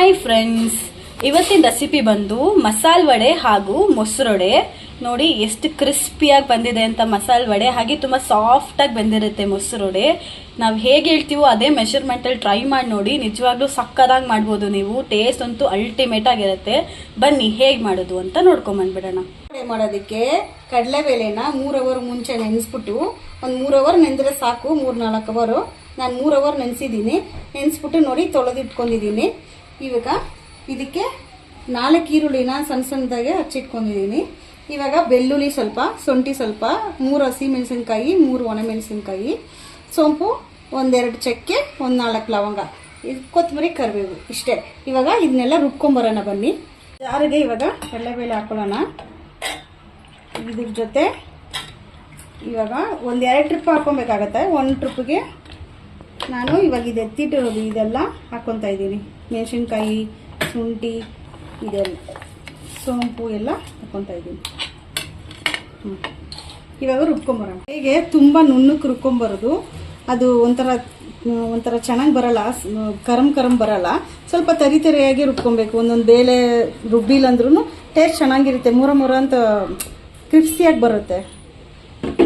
Hi friends, ಇವತ್ತಿನ recipe ಬಂದು ಮಸಾಲೆ ವಡೆ ಹಾಗೂ ಮೊಸರೊಡೆ. ನೋಡಿ ಎಷ್ಟು ಕ್ರಿಸ್ಪಿಯಾಗಿ ಬಂದಿದೆ ಅಂತ ಮಸಾಲೆ ವಡೆ, ಹಾಗೆ ತುಂಬ ಸಾಫ್ಟಾಗಿ ಬಂದಿರುತ್ತೆ ಮೊಸರೊಡೆ. ನಾವು ಹೇಗೆ ಹೇಳ್ತೀವೋ ಅದೇ ಮೆಷರ್ಮೆಂಟಲ್ಲಿ ಟ್ರೈ ಮಾಡಿ ನೋಡಿ, ನಿಜವಾಗ್ಲೂ ಸಕ್ಕದಾಗಿ ಮಾಡ್ಬೋದು ನೀವು. ಟೇಸ್ಟ್ ಅಂತೂ ಅಲ್ಟಿಮೇಟ್ ಆಗಿರುತ್ತೆ. ಬನ್ನಿ ಹೇಗೆ ಮಾಡೋದು ಅಂತ ನೋಡ್ಕೊಂಬಂದ್ಬಿಡೋಣ. ಮಾಡೋದಕ್ಕೆ ಕಡಲೆಬೇಳೆನ 3 ಅವರ್ ಮುಂಚೆ ನೆನೆಸ್ಬಿಟ್ಟು, ಒಂದು 3 ಅವರ್ ನೆಂದರೆ ಸಾಕು. 3-4 ಅವರು ನಾನು 3 ಅವರ್ ನೆನೆಸಿದ್ದೀನಿ. ನೆನೆಸ್ಬಿಟ್ಟು ನೋಡಿ ತೊಳೆದಿಟ್ಕೊಂಡಿದ್ದೀನಿ. ಇವಾಗ ಇದಕ್ಕೆ 4 ಈರುಳ್ಳಿನ ಸಣ್ಣ ಸಣ್ಣದಾಗೆ ಹಚ್ಚಿಟ್ಕೊಂಡಿದ್ದೀನಿ. ಇವಾಗ ಬೆಳ್ಳುಳ್ಳಿ ಸ್ವಲ್ಪ, ಶುಂಠಿ ಸ್ವಲ್ಪ, 3 ಹಸಿಮೆಣಸಿನ್ಕಾಯಿ, 3 ಒಣಮೆಣಸಿನ್ಕಾಯಿ, ಸೋಂಪು, 1-2 ಚಕ್ಕೆ, 1-4 ಲವಂಗ, ಇದು ಕೊತ್ತಂಬರಿ, ಕರಿಬೇವು, ಇಷ್ಟೇ. ಇವಾಗ ಇದನ್ನೆಲ್ಲ ರುಬ್ಕೊಂಬರೋಣ ಬನ್ನಿ. ಜಾರಿಗೆ ಇವಾಗ ಕಡಲೆಬೇಳೆ ಹಾಕೊಳ್ಳೋಣ. ಇದ್ರ ಜೊತೆ ಇವಾಗ 1-2 ಟ್ರಿಪ್ ಹಾಕೊಬೇಕಾಗತ್ತೆ. 1 ಟ್ರಿಪ್ಗೆ ನಾನು ಇವಾಗ ಇದು ಎತ್ತಿಟ್ಟಿರೋದು ಇದೆಲ್ಲ ಹಾಕ್ಕೊತಾ ಇದ್ದೀನಿ. ಮೆಣಸಿನ್ಕಾಯಿ, ಶುಂಠಿ, ಇದೆಲ್ಲ ಸೋಂಪು ಎಲ್ಲ ಹಾಕ್ಕೊತಾ ಇದ್ದೀನಿ. ಇವಾಗ ರುಬ್ಕೊಂಬರೋಣ. ಹೇಗೆ ತುಂಬ ನುಣ್ಣಕ್ಕೆ ರುಬ್ಕೊಂಬರೋದು, ಅದು ಒಂಥರ ಚೆನ್ನಾಗಿ ಬರಲ್ಲ, ಕರಂ ಬರಲ್ಲ. ಸ್ವಲ್ಪ ತರಿಯಾಗಿ ರುಬ್ಕೊಬೇಕು. ಒಂದೊಂದು ಬೇಳೆ ರುಬ್ಬಿಲ್ಲ ಅಂದ್ರೂ ಟೇಸ್ಟ್ ಚೆನ್ನಾಗಿರುತ್ತೆ. ಮೂರ ಅಂತ ಕ್ರಿಸ್ಪಿಯಾಗಿ ಬರುತ್ತೆ.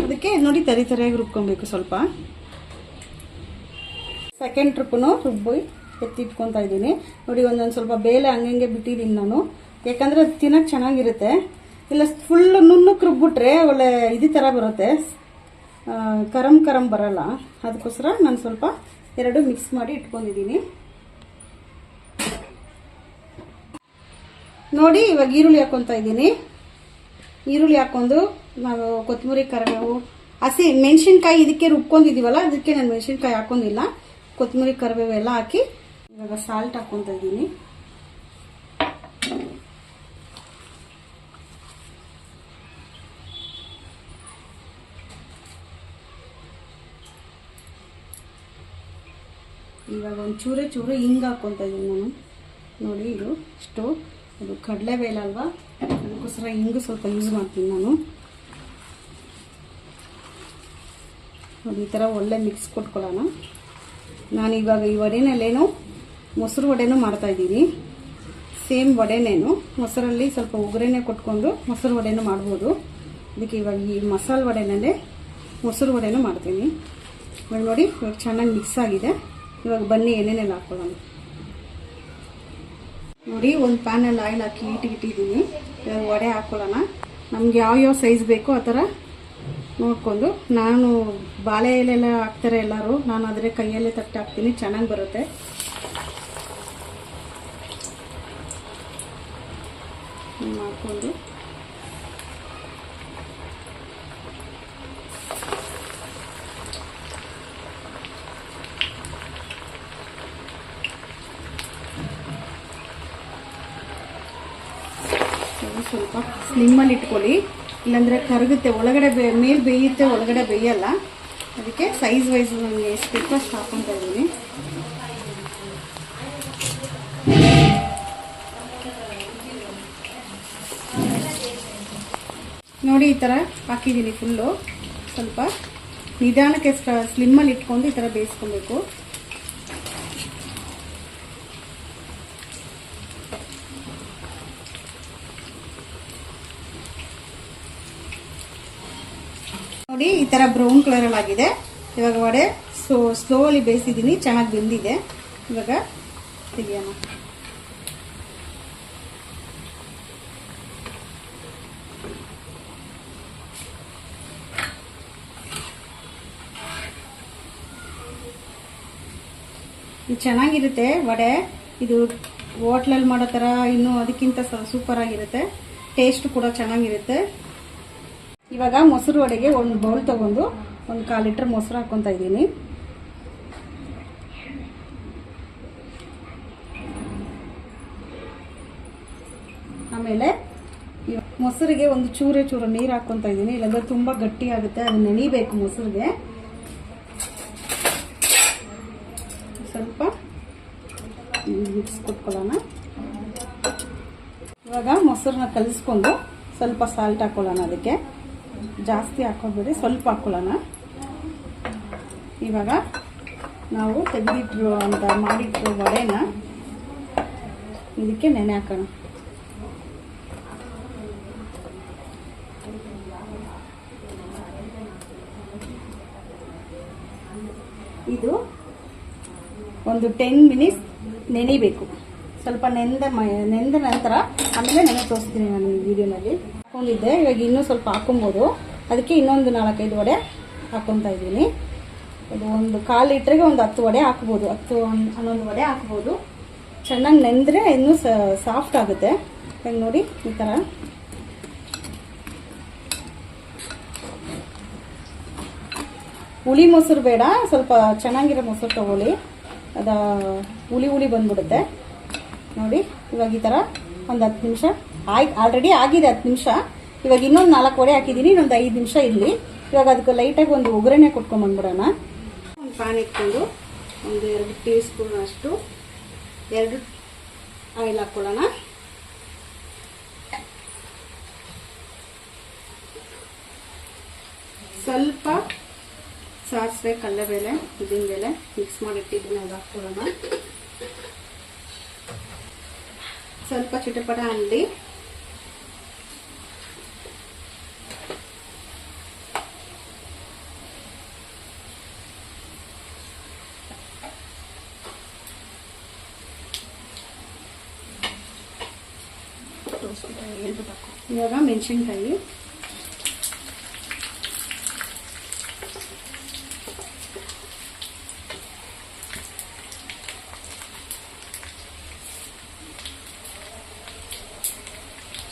ಅದಕ್ಕೆ ನೋಡಿ ತರಿಯಾಗಿ ರುಬ್ಕೊಬೇಕು ಸ್ವಲ್ಪ. ಸೆಕೆಂಡ್ ಟ್ರಿಪ್ಪನ್ನು ರುಬ್ಬಿ ಎತ್ತಿಟ್ಕೊತಾ ಇದ್ದೀನಿ. ನೋಡಿ ಒಂದೊಂದು ಸ್ವಲ್ಪ ಬೇಳೆ ಹಂಗಂಗೆ ಬಿಟ್ಟಿದ್ದೀನಿ ನಾನು, ಯಾಕಂದರೆ ತಿನ್ನೋಕೆ ಚೆನ್ನಾಗಿರುತ್ತೆ. ಇಲ್ಲ ಫುಲ್ ನುಣ್ಣಕ್ಕೆ ರುಬ್ಬಿಟ್ರೆ ಒಳ್ಳೆ ಇದೇ ಥರ ಬರುತ್ತೆ, ಕರಂ ಬರಲ್ಲ. ಅದಕ್ಕೋಸ್ಕರ ನಾನು ಸ್ವಲ್ಪ 2 ಮಿಕ್ಸ್ ಮಾಡಿ ಇಟ್ಕೊಂಡಿದ್ದೀನಿ. ನೋಡಿ ಇವಾಗ ಈರುಳ್ಳಿ ಹಾಕ್ಕೊತಾ ಇದ್ದೀನಿ. ಈರುಳ್ಳಿ ಹಾಕ್ಕೊಂಡು ನಾವು ಕೊತ್ತಂಬರಿ, ಕರಿಬೇವು, ಹಸಿ ಮೆಣಸಿನ್ಕಾಯಿ ಇದಕ್ಕೆ ರುಬ್ಕೊಂಡಿದ್ದೀವಲ್ಲ, ಅದಕ್ಕೆ ನಾನು ಮೆಣಸಿನ್ಕಾಯಿ ಹಾಕೊಂಡಿಲ್ಲ. ಕೊತ್ತಂಬರಿ, ಕರಿಬೇವು ಎಲ್ಲ ಹಾಕಿ ಇವಾಗ ಸಾಲ್ಟ್ ಹಾಕ್ಕೊತಾ ಇದ್ದೀನಿ. ಇವಾಗ ಒಂದು ಚೂರೆ ಹಿಂಗೆ ಹಾಕ್ಕೊತಾ ಇದ್ದೀನಿ ನಾನು. ನೋಡಿ ಇದು ಇಷ್ಟು, ಅದು ಕಡಲೆಬೇಳೆ ಅಲ್ವಾ, ಅದಕ್ಕೋಸ್ಕರ ಹಿಂಗೆ ಸ್ವಲ್ಪ ಯೂಸ್ ಮಾಡ್ತೀನಿ ನಾನು. ನೋಡಿ ಈ ಥರ ಒಳ್ಳೆ ಮಿಕ್ಸ್ ಕೊಟ್ಕೊಳ್ಳೋಣ. ನಾನು ಇವಾಗ ಈ ವಡೆನಲ್ಲೇನು ಮೊಸರು ವಡೆನೂ ಮಾಡ್ತಾಯಿದ್ದೀನಿ. ಸೇಮ್ ವಡೆನೇನು ಮೊಸರಲ್ಲಿ ಸ್ವಲ್ಪ ಒಗ್ಗರಣೆ ಕೊಟ್ಕೊಂಡು ಮೊಸರು ವಡೆನೂ ಮಾಡ್ಬೋದು. ಅದಕ್ಕೆ ಇವಾಗ ಈ ಮಸಾಲೆ ವಡೆನಲ್ಲೇ ಮೊಸರು ವಡೆನೂ ಮಾಡ್ತೀನಿ. ಇವಾಗ ನೋಡಿ ಇವಾಗ ಚೆನ್ನಾಗಿ ಮಿಕ್ಸ್ ಆಗಿದೆ. ಇವಾಗ ಬನ್ನಿ ಏನೇನೆಲ್ಲ ಹಾಕ್ಕೊಳ್ಳೋಣ. ನೋಡಿ ಒಂದು ಪ್ಯಾನಲ್ಲಿ ಆಯಿಲ್ ಹಾಕಿ ಇಟ್ಟಿದ್ದೀನಿ. ಇವಾಗ ವಡೆ ಹಾಕ್ಕೊಳ್ಳೋಣ. ನಮ್ಗೆ ಯಾವ ಸೈಜ್ ಬೇಕೋ ಆ ಥರ ನೋಡಿಕೊಂಡು, ನಾನು ಬಾಳೆ ಎಲೆಲ್ಲ ಹಾಕ್ತಾರೆ ಎಲ್ಲರೂ, ನಾನು ಆದರೆ ಕೈಯಲ್ಲೇ ತಟ್ಟು ಹಾಕ್ತೀನಿ, ಚೆನ್ನಾಗಿ ಬರುತ್ತೆ. ಹಾಕ್ಕೊಂಡು ಸ್ವಲ್ಪ ಸ್ಲಿಮ್ಮಲ್ಲಿ ಇಟ್ಕೊಳ್ಳಿ, ಇಲ್ಲಾಂದರೆ ಕರಗುತ್ತೆ, ಒಳಗಡೆ ಮೇಲೆ ಬೇಯುತ್ತೆ, ಒಳಗಡೆ ಬೇಯಲ್ಲ. ಅದಕ್ಕೆ ಸೈಜ್ ವೈಸ್ ನನಗೆ ಎಷ್ಟು ಬೇಕೋ ಅಷ್ಟು ಹಾಕ್ಕೊತಾ ಇದ್ದೀನಿ. ನೋಡಿ ಈ ಥರ ಹಾಕಿದ್ದೀನಿ ಫುಲ್ಲು. ಸ್ವಲ್ಪ ನಿಧಾನಕ್ಕೆ ಸ್ಲಿಮ್ಮಲ್ಲಿ ಇಟ್ಕೊಂಡು ಈ ಥರ ಬೇಯಿಸ್ಕೊಬೇಕು. ನೋಡಿ ಈ ಥರ ಬ್ರೌನ್ ಕಲರಲ್ಲಿ ಆಗಿದೆ. ಇವಾಗ ವಡೆ ಸ್ಲೋಲಿ ಬೇಯಿಸಿದ್ದೀನಿ, ಚೆನ್ನಾಗಿ ಬೆಂದಿದೆ. ಇವಾಗ ತೆಗಿಯೋಣ. ಇದು ಚೆನ್ನಾಗಿರುತ್ತೆ ವಡೆ. ಇದು ಹೋಟ್ಲಲ್ಲಿ ಮಾಡೋ ಥರ ಇನ್ನೂ ಅದಕ್ಕಿಂತ ಸೂಪರ್ ಆಗಿರುತ್ತೆ. ಟೇಸ್ಟ್ ಕೂಡ ಚೆನ್ನಾಗಿರುತ್ತೆ. ಇವಾಗ ಮೊಸರು ವಡೆಗೆ ಒಂದು ಬೌಲ್ ತಗೊಂಡು 1/4 ಲೀಟರ್ ಮೊಸರು ಹಾಕ್ಕೊತಾ ಇದ್ದೀನಿ. ಆಮೇಲೆ ಮೊಸರಿಗೆ ಒಂದು ಚೂರೆ ನೀರು ಹಾಕ್ಕೊತಾ ಇದ್ದೀನಿ, ಇಲ್ಲಾಂದ್ರೆ ತುಂಬ ಗಟ್ಟಿ ಆಗುತ್ತೆ. ಅದು ನೆನಿಬೇಕು ಮೊಸರಿಗೆ. ಸ್ವಲ್ಪ ಮಿಕ್ಸ್ ಕೊಟ್ಕೊಳ್ಳೋಣ. ಇವಾಗ ಮೊಸರನ್ನ ಕಲಿಸ್ಕೊಂಡು ಸ್ವಲ್ಪ ಸಾಲ್ಟ್ ಹಾಕ್ಕೊಳ್ಳೋಣ. ಅದಕ್ಕೆ ಜಾಸ್ತಿ ಹಾಕೋಬೇಡಿ, ಸ್ವಲ್ಪ ಹಾಕ್ಕೊಳ್ಳೋಣ. ಇವಾಗ ನಾವು ತೆಗೆದಿಟ್ಟಿರೋ ಅಂತ ಮಾಡಿಟ್ಟಿರೋ ವಡೆನ ಇದಕ್ಕೆ ನೆನೆ ಹಾಕೋಣ. ಇದು ಒಂದು 10 ಮಿನಿಟ್ಸ್ ನೆನಿಬೇಕು. ಸ್ವಲ್ಪ ನೆಂದ ನಂತರ ಆಮೇಲೆ ನೆನೆ ತೋರಿಸ್ತೀನಿ ನಾನು ಈ ವಿಡಿಯೋನಲ್ಲಿ. ಹಾಕೊಂಡಿದ್ದೆ, ಇವಾಗ ಇನ್ನೂ ಸ್ವಲ್ಪ ಹಾಕೊಬೋದು. ಅದಕ್ಕೆ ಇನ್ನೊಂದು 4-5 ವಡೆ ಹಾಕೊತಾ ಇದ್ದೀನಿ. ಅದು ಒಂದು 1/4 ಲೀಟ್ರಿಗೆ ಒಂದು 10 ವಡೆ ಹಾಕ್ಬೋದು, 10-11 ವಡೆ ಹಾಕ್ಬೋದು. ಚೆನ್ನಾಗಿ ನೆಂದರೆ ಇನ್ನೂ ಸಾಫ್ಟ್ ಆಗುತ್ತೆ. ಇವಾಗ ನೋಡಿ ಈ ಥರ. ಹುಳಿ ಮೊಸರು ಬೇಡ, ಸ್ವಲ್ಪ ಚೆನ್ನಾಗಿರೋ ಮೊಸರು ತಗೊಳ್ಳಿ, ಅದು ಹುಳಿ ಬಂದ್ಬಿಡುತ್ತೆ. ನೋಡಿ ಇವಾಗ ಈ ಥರ ಒಂದು 10 ನಿಮಿಷ ಆಲ್ರೆಡಿ ಆಗಿದೆ 10 ನಿಮಿಷ. ಇವಾಗ ಇನ್ನೊಂದು 4 ವಡೆ ಹಾಕಿದ್ದೀನಿ, ಇನ್ನೊಂದು 5 ನಿಮಿಷ ಇರಲಿ. ಇವಾಗ ಅದಕ್ಕೆ ಲೈಟಾಗಿ ಒಂದು ಒಗ್ಗರಣೆ ಕೊಟ್ಕೊಂಡ್ಬಂದ್ಬಿಡೋಣ. ಒಂದು ಪ್ಯಾನ್ ಇಟ್ಕೊಂಡು ಒಂದು 2 ಟೀ ಸ್ಪೂನ್ ಅಷ್ಟು 2 ಆಯಿಲ್ ಹಾಕ್ಕೊಳ್ಳೋಣ. ಸ್ವಲ್ಪ ಸಾಸಿವೆ, ಕಡಲೆಬೇಳೆ, ಉದ್ದಿನಬೇಳೆ ಮಿಕ್ಸ್ ಮಾಡಿಟ್ಟಿದ್ದೀನಿ, ಅದು ಹಾಕ್ಕೊಳ್ಳೋಣ. ಸ್ವಲ್ಪ ಚಿಟಪಟ ಅಂಡಿ, ಇವಾಗ ಮೆಣಸಿನ್ಕಾಯಿ,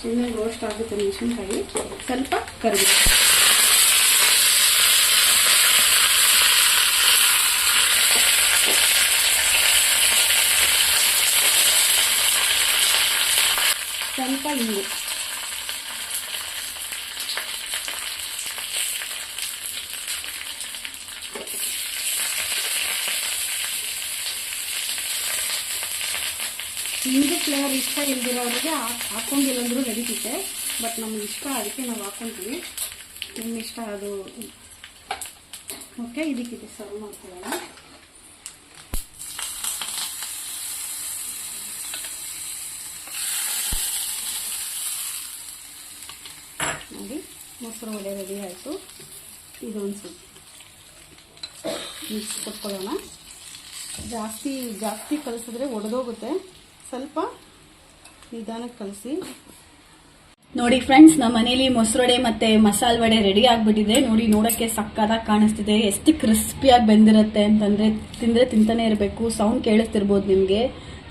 ಚೆನ್ನಾಗಿ ರೋಸ್ಟ್ ಆಗುತ್ತೆ ಮೆಣಸಿನ್ಕಾಯಿ. ಸ್ವಲ್ಪ ಕರಿಬೇವು, ಸ್ವಲ್ಪ ಇಂಗು, ಇಂಗು ಫ್ಲೇವರ್ ಇಷ್ಟ ಇಲ್ದಿರೋರಿಗೆ ಹಾಕೊಂಡಿಲ್ಲಂದ್ರೂ ನಡೀತಿದೆ, ಬಟ್ ನಮ್ಗೆ ಇಷ್ಟ, ಅದಕ್ಕೆ ನಾವು ಹಾಕೊಂತೀವಿ. ನಿಮ್ಗೆ ಇಷ್ಟ ಅದು ಓಕೆ. ಇದಕ್ಕಿದೆ ಸರ್ವ್ ಮಾಡ್ಕೊಳ್ಳೋಣ. ನೋಡಿ ಮೊಸರು ವಡೆ ರೆಡಿ ಆಯಿತು. ಇದೊಂದು ಸ್ವಲ್ಪ ಮಿಕ್ಸ್ ಕೊಟ್ಕೊಳ್ಳೋಣ. ಜಾಸ್ತಿ ಕಲಿಸಿದ್ರೆ ಒಡೆದೋಗುತ್ತೆ, ಸ್ವಲ್ಪ ನಿಧಾನಕ್ಕೆ ಕಲಿಸಿ. ನೋಡಿ ಫ್ರೆಂಡ್ಸ್, ನಮ್ಮ ಮನೇಲಿ ಮೊಸರೊಡೆ ಮತ್ತೆ ಮಸಾಲೆ ವಡೆ ರೆಡಿ ಆಗ್ಬಿಟ್ಟಿದೆ. ನೋಡಿ, ನೋಡಕ್ಕೆ ಸಕ್ಕತ್ತಾಗಿ ಕಾಣಿಸ್ತಿದೆ. ಎಷ್ಟು ಕ್ರಿಸ್ಪಿಯಾಗಿ ಬೆಂದಿರುತ್ತೆ ಅಂತಂದ್ರೆ ತಿಂದ್ರೆ ತಿಂತಾನೆ ಇರಬೇಕು. ಸೌಂಡ್ ಕೇಳಿಸ್ತಿರ್ಬೋದು ನಿಮಗೆ,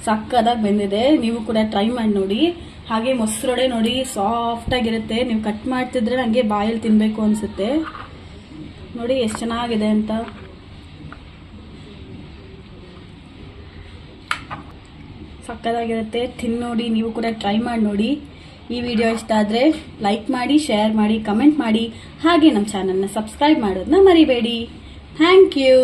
ಸಕ್ಕತ್ತಾಗಿ ಬೆಂದಿದೆ. ನೀವು ಕೂಡ ಟ್ರೈ ಮಾಡಿ ನೋಡಿ. ಹಾಗೆ ಮೊಸರೊಡೆ ನೋಡಿ ಸಾಫ್ಟ್ ಆಗಿರುತ್ತೆ. ನೀವು ಕಟ್ ಮಾಡ್ತಿದ್ರೆ ನನಗೆ ಬಾಯಲ್ಲಿ ತಿನ್ಬೇಕು ಅನ್ಸುತ್ತೆ. ನೋಡಿ ಎಷ್ಟು ಚೆನ್ನಾಗಿದೆ ಅಂತ. ಸಕ್ಕತ್ತಾಗಿರುತ್ತೆ, ತಿನ್ನೋಡಿ. ನೀವು ಕೂಡ ಟ್ರೈ ಮಾಡಿ ನೋಡಿ. ಈ ವಿಡಿಯೋ ಇಷ್ಟ ಆದರೆ ಲೈಕ್ ಮಾಡಿ, ಶೇರ್ ಮಾಡಿ, ಕಮೆಂಟ್ ಮಾಡಿ. ಹಾಗೆ ನಮ್ಮ ಚಾನಲ್ನ ಸಬ್ಸ್ಕ್ರೈಬ್ ಮಾಡೋದನ್ನ ಮರಿಬೇಡಿ. Thank you.